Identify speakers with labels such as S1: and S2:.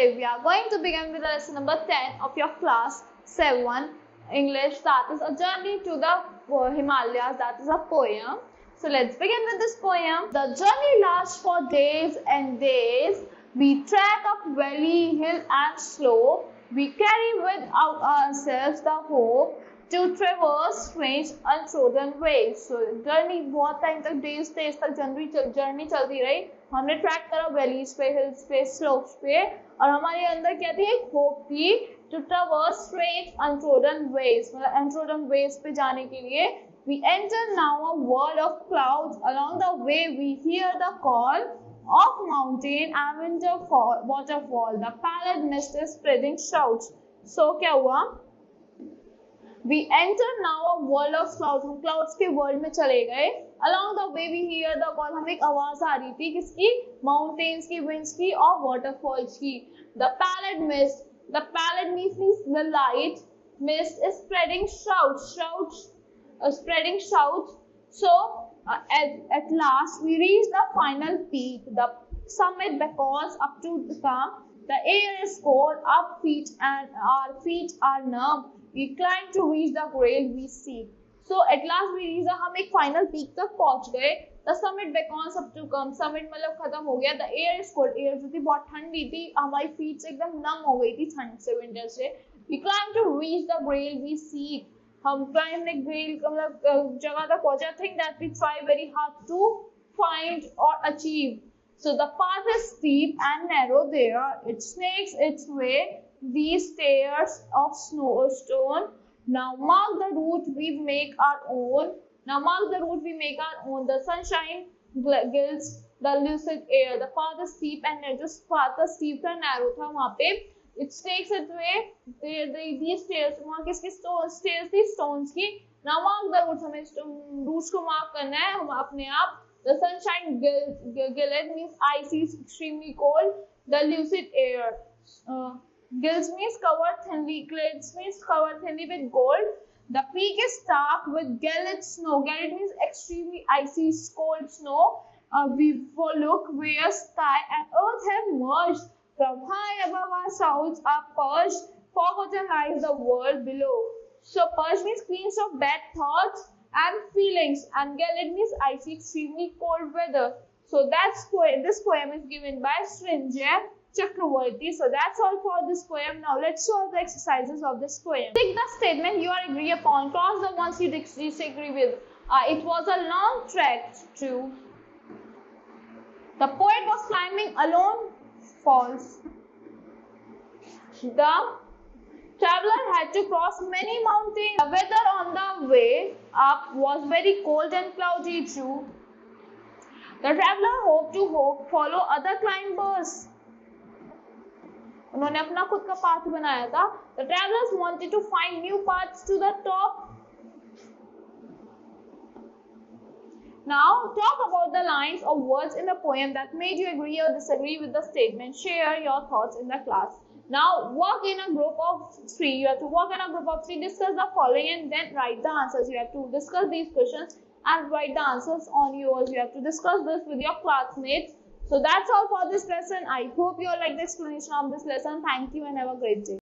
S1: today we are going to begin with the lesson number 10 of your class 7 English, that is a journey to the Himalayas, that is a poem. So let's begin with this poem. The journey lasts for days and days. We trek up valley, hill and slope. We carry without ourselves the hope to traverse strange untrodden ways. So journey बहुत time तक days तक journey चलती रही. हमने track करा valleys पे, hills पे, slopes पे, और हमारे अंदर क्या थी, एक होप थी to traverse strange untrodden ways, मतलब अनट्रोडन वेज पे जाने के लिए. We enter now a world of clouds. Along the way we hear the call of mountain and waterfall. The pallid mist is spreading shouts. So क्या हुआ? We enter now a world of clouds. हम clouds के world में चले गए. Along the way we hear the call. हमें एक आवाज आ रही थी किसकी? Mountains की, winds की और waterfalls की. The pallid mist. The pallid means the light. Mist is spreading shouts. Spreading shouts. So at last we reach the final peak, the summit, because up to come the air is cold, our feet are numb. We climb to reach the grail we seek. So at last we reach हम एक final peak तक पहुंच गए. The summit beckons up to come. Summit मतलब खत्म हो गया. The air is cold. Air जो थी बहुत ठंडी थी, हमारी feet एकदम numb हो गई थी ठंड से, winter से. We climb to reach the grail we seek. हम climb ने grail मतलब जगह तक पहुंचे. I think that we try very hard to find or achieve. So the path is steep and narrow there. It snakes its way these stairs of stone. Now mark the route we make our own. The sunshine gilds the lucid air. The path is steep and narrow. Just path is steep and narrow था वहाँ पे. It snakes its way. These stairs, वहाँ किसकी stairs थी, stones की. Now mark the route. हमें routes को mark करना है हम अपने आप. The sunshine gilded means icy, extremely cold. The lucid air. Gills means covered thinly. Glids means covered thinly with gold. The peak is dark with gilded snow. Gilded means extremely icy, cold snow. We look where sky and earth have merged. From high above our souls are purged. Forgotten lies the world below. So purged means cleansed of bad thoughts and feelings, and gilded means icy, extremely cold weather. So this poem is given by Srinjay Chakravarti. So that's all for this poem. Now let's solve the exercises of this poem. Tick the statement you are agree upon. Cross the ones you disagree with. It was a long trek to. The poet was climbing alone. False. The traveler had to cross many mountains. The weather on the way up was very cold and cloudy. True. The traveler hoped to follow other climbers. उन्होंने अपना खुद का path बनाया था. The travelers wanted to find new paths to the top. Now talk about the lines or words in the poem that made you agree or disagree with the statement. Share your thoughts in the class. Now work in a group of 3. You have to work in a group of 3, discuss the following and then write the answers. You have to discuss these questions and write the answers on yours. You have to discuss this with your classmates. So that's all for this lesson. I hope you all like the explanation of this lesson. Thank you and have a great day.